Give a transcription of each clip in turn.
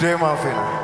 Demavena.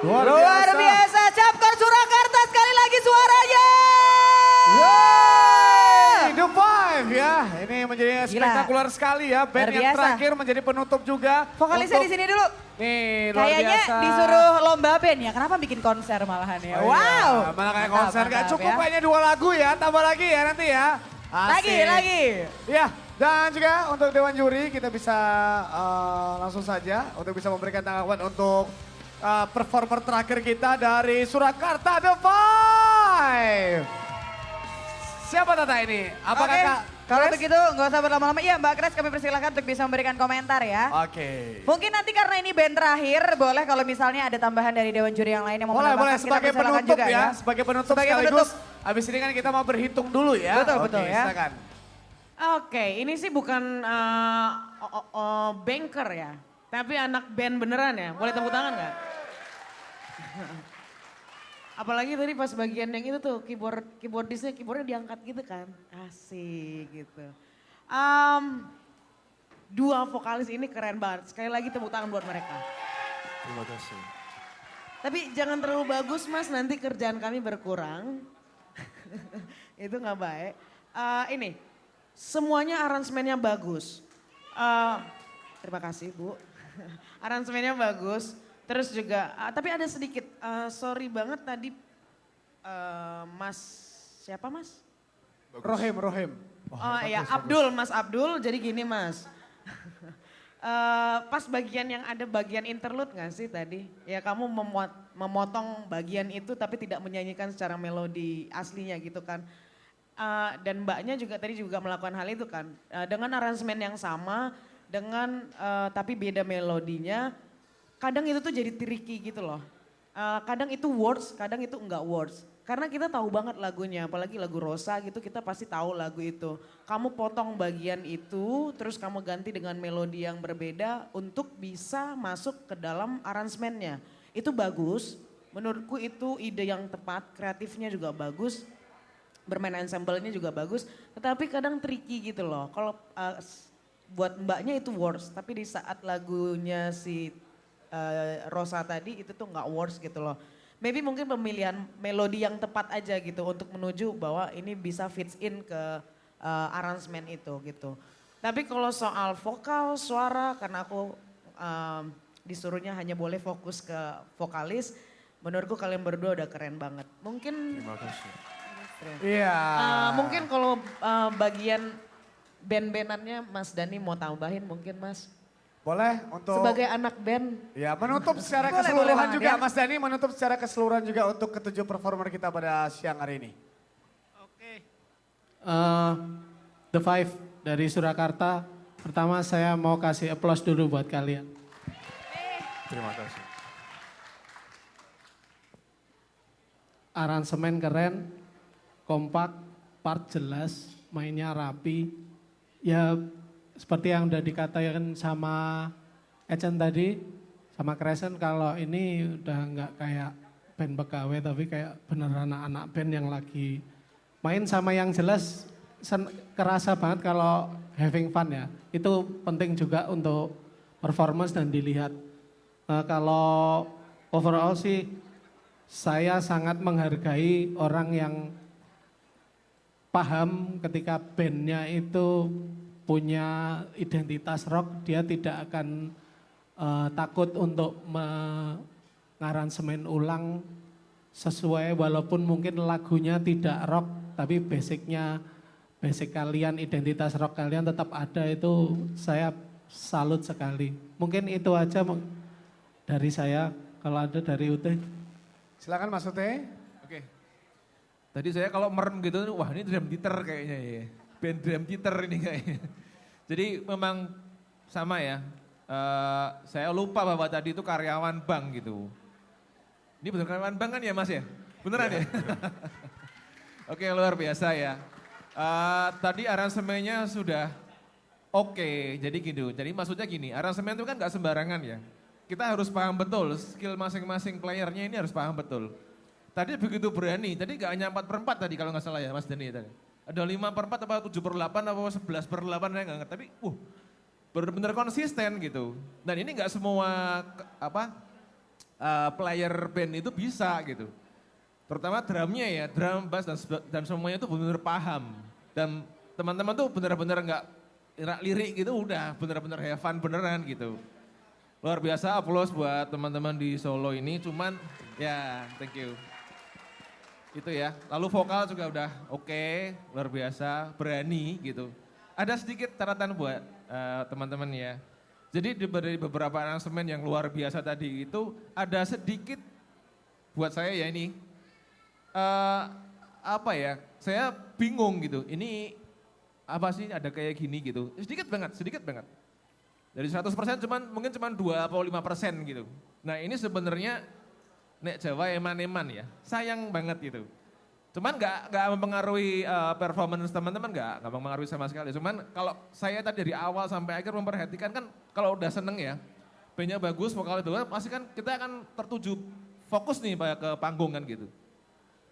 Luar biasa. Capkor Surakarta sekali lagi suaranya. Yeay, The Five ya. Ini menjadi Gila. spektakuler sekali ya. Band Luar yang biasa. terakhir menjadi penutup juga. Vokalisnya di sini dulu. Nih, luar Kayaknya biasa. disuruh lomba band ya. Kenapa bikin konser malahan ya? Oh, Wow. iya. Malah kayak Mantap, konser. Gak mantap cukup ya. kayaknya 2 lagu ya. Tambah lagi ya nanti ya. Asik. Lagi. Ya, dan juga untuk Dewan Juri kita bisa langsung saja untuk bisa memberikan tanggapan untuk performer terakhir kita dari Surakarta The Five. Siapa Tata ini? Apakah Oke, Kak kalau Kres? begitu nggak usah berlama-lama. Iya Mbak Kres kami persilahkan untuk bisa memberikan komentar ya. Oke. Mungkin nanti karena ini band terakhir, boleh kalau misalnya ada tambahan dari Dewan Juri yang lain yang mau Boleh, menambahkan, boleh. kita Sebagai persilakan penutup juga ya. Sebagai penutup Sebagai sekaligus. Habis ini kan kita mau berhitung dulu ya. Betul, Oke, betul ya. Silakan. Oke, ini sih bukan banker ya, tapi anak band beneran ya. Boleh tepuk tangan nggak? Apalagi tadi pas bagian yang itu tuh keyboardnya diangkat gitu kan, asik gitu. Dua vokalis ini keren banget. Sekali lagi tepuk tangan buat mereka. Terima kasih. Tapi jangan terlalu bagus mas, nanti kerjaan kami berkurang. Itu nggak baik. Ini, semuanya aransemennya bagus. Terima kasih Bu. Aransemennya bagus. Terus juga, tapi ada sedikit, sorry banget tadi Mas, siapa Mas? Rohem. Oh iya, Mas Abdul, jadi gini Mas. Pas bagian yang ada bagian interlude gak sih tadi? Ya kamu memotong bagian itu tapi tidak menyanyikan secara melodi aslinya gitu kan. Dan mbaknya juga tadi juga melakukan hal itu kan. Dengan aransemen yang sama, dengan tapi beda melodinya. Kadang itu tuh jadi tricky gitu loh. Kadang itu words, kadang itu enggak words. Karena kita tahu banget lagunya, apalagi lagu Rosa gitu kita pasti tahu lagu itu. Kamu potong bagian itu, terus kamu ganti dengan melodi yang berbeda untuk bisa masuk ke dalam aransemennya. Itu bagus, menurutku itu ide yang tepat, kreatifnya juga bagus, bermain ensemble-nya juga bagus. Tetapi kadang tricky gitu loh, kalau buat mbaknya itu words, tapi di saat lagunya si Rosa tadi itu tuh nggak works gitu loh. Maybe mungkin pemilihan melodi yang tepat aja gitu untuk menuju bahwa ini bisa fits in ke aransemen itu gitu. Tapi kalau soal vokal, suara karena aku disuruhnya hanya boleh fokus ke vokalis, menurutku kalian berdua udah keren banget. Mungkin Terima kasih. Iya. mungkin kalau bagian band-bandannya Mas Dani mau tambahin mungkin Mas. Boleh untuk... Sebagai anak band. Ya menutup secara Boleh, keseluruhan boleh banget juga ya. Mas Dani, menutup secara keseluruhan juga untuk ketujuh performer kita pada siang hari ini. Oke. The Five dari Surakarta. Pertama saya mau kasih aplaus dulu buat kalian. Terima kasih. Aransemen keren, kompak, part jelas, mainnya rapi. Ya seperti yang udah dikatakan sama Ecen tadi, sama Kresen kalau ini udah nggak kayak band pegawai tapi kayak beneran anak band yang lagi main sama yang jelas kerasa banget kalau having fun ya. Itu penting juga untuk performance dan dilihat. Kalau overall sih saya sangat menghargai orang yang paham ketika bandnya itu punya identitas rock, dia tidak akan takut untuk mengaransemen ulang sesuai walaupun mungkin lagunya tidak rock, tapi basic kalian, identitas rock kalian tetap ada, itu saya salut sekali. Mungkin itu aja dari saya, kalau ada dari Ute. Silakan Mas Ute. Oke. Tadi saya kalau merem gitu, wah ini drum theater kayaknya ya. Band drum theater ini kayaknya. Jadi memang sama ya. Saya lupa bahwa tadi itu karyawan bank gitu. Ini bener karyawan bank kan ya Mas ya? Beneran ya? Oke, luar biasa ya. Tadi aransemennya sudah oke, jadi gitu. Jadi maksudnya gini, aransemen itu kan gak sembarangan ya. Kita harus paham betul, skill masing-masing playernya ini harus paham betul. Tadi begitu berani, tadi gak hanya 4/4 tadi kalau gak salah ya Mas Dani tadi. Ada 5/4 apa 7/8 apa 11/8 saya gak ngerti, tapi benar-benar konsisten gitu. Dan ini gak semua player band itu bisa gitu. Terutama drumnya ya, drum, bass dan semuanya itu benar-benar paham. Dan teman-teman tuh benar-benar nggak lirik gitu udah benar-benar have fun beneran gitu. Luar biasa, aplaus buat teman-teman di Solo ini. Cuman ya thank you. Itu ya, lalu vokal juga udah oke, luar biasa, berani gitu. Ada sedikit catatan buat teman-teman ya. Jadi dari beberapa aransemen yang luar biasa tadi itu ada sedikit buat saya ya ini. Apa ya, saya bingung gitu. Ini apa sih ada kayak gini gitu. Sedikit banget, sedikit banget. Dari 100% mungkin cuman 2 atau 5% gitu. Nah ini sebenarnya nek Jawa eman-eman ya, sayang banget gitu. Cuman nggak mempengaruhi performance teman-teman, nggak mempengaruhi sama sekali. Cuman kalau saya tadi dari awal sampai akhir memperhatikan kan kalau udah seneng ya, bandnya bagus, vokalnya bagus, pasti kan kita akan tertuju fokus nih ke panggung kan gitu.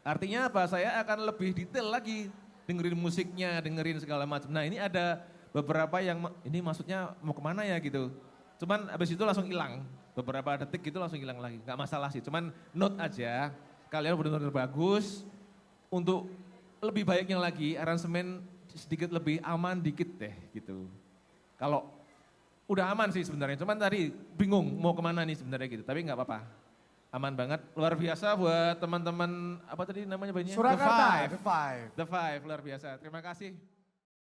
Artinya apa? Saya akan lebih detail lagi dengerin musiknya, dengerin segala macam. Nah ini ada beberapa yang ini maksudnya mau kemana ya gitu. Cuman abis itu langsung hilang. Beberapa detik gitu langsung hilang lagi. Gak masalah sih, cuman note aja. Kalian benar-benar bagus. Untuk lebih baiknya lagi aransemen sedikit lebih aman dikit deh gitu. Kalau udah aman sih sebenarnya, cuman tadi bingung mau kemana nih sebenarnya gitu. Tapi gak apa-apa. Aman banget, luar biasa buat teman-teman, apa tadi namanya bandnya? Surakarta, The Five. The Five, luar biasa. Terima kasih.